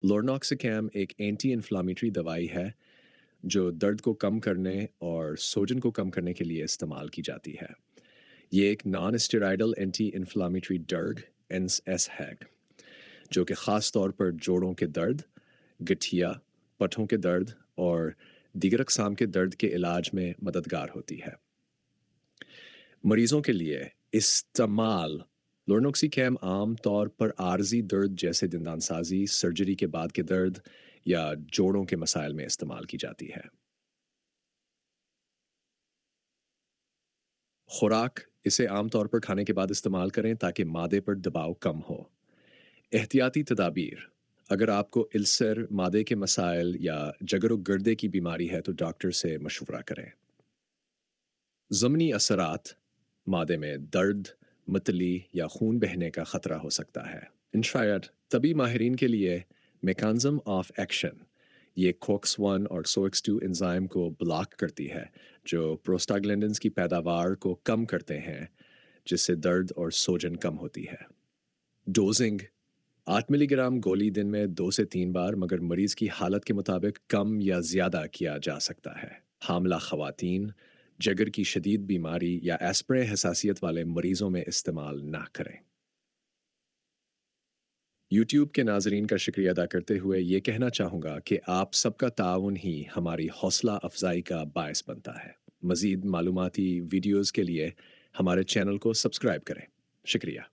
लोरनॉक्सिकैम एक anti inflammatory दवाई है जो दर्द को कम करने और सोजन को कम करने के लिए इस्तेमाल की जाती है। ये एक non steroidal anti inflammatory drug NS है जो कि ख़ास तौर पर जोड़ों के दर्द, गठिया, पठों के दर्द और दीगर अक़साम के दर्द के इलाज में मददगार होती है। मरीजों के लिए इस्तेमाल लोरनॉक्सिकैम आम तौर पर आर्जी दर्द जैसे दंदानसाजी, सर्जरी के बाद के दर्द या जोड़ों के मसाइल में इस्तेमाल की जाती है। खुराक इसे आमतौर पर खाने के बाद इस्तेमाल करें ताकि मादे पर दबाव कम हो। एहतियाती तदाबीर अगर आपको इल्सर, मादे के मसाइल या जगर और गर्दे की बीमारी है तो डॉक्टर से मशवरा करें। ज़मनी असरात मादे में दर्द, मतली या खून बहने का खतरा हो सकता है। इंफ्रारेड तभी माहिरीन के लिए मैकेनिज्म ऑफ एक्शन ये COX-1 और SOX2 एंजाइम को ब्लॉक करती है जो प्रोस्टाग्लैंडिन्स की पैदावार को कम करते हैं जिससे दर्द और सोजन कम होती है। डोजिंग 8 मिलीग्राम गोली दिन में 2 से 3 बार मगर मरीज की हालत के मुताबिक कम या ज़्यादा किया जा सकता है। हामला ख़वातीन जगर की शदीद बीमारी या एस्प्रे हसासियत वाले मरीजों में इस्तेमाल ना करें। यूट्यूब के नाजरीन का शुक्रिया अदा करते हुए ये कहना चाहूँगा कि आप सबका ताउन ही हमारी हौसला अफजाई का बायस बनता है। मज़ीद मालूमाती वीडियोज़ के लिए हमारे चैनल को सब्सक्राइब करें। शुक्रिया।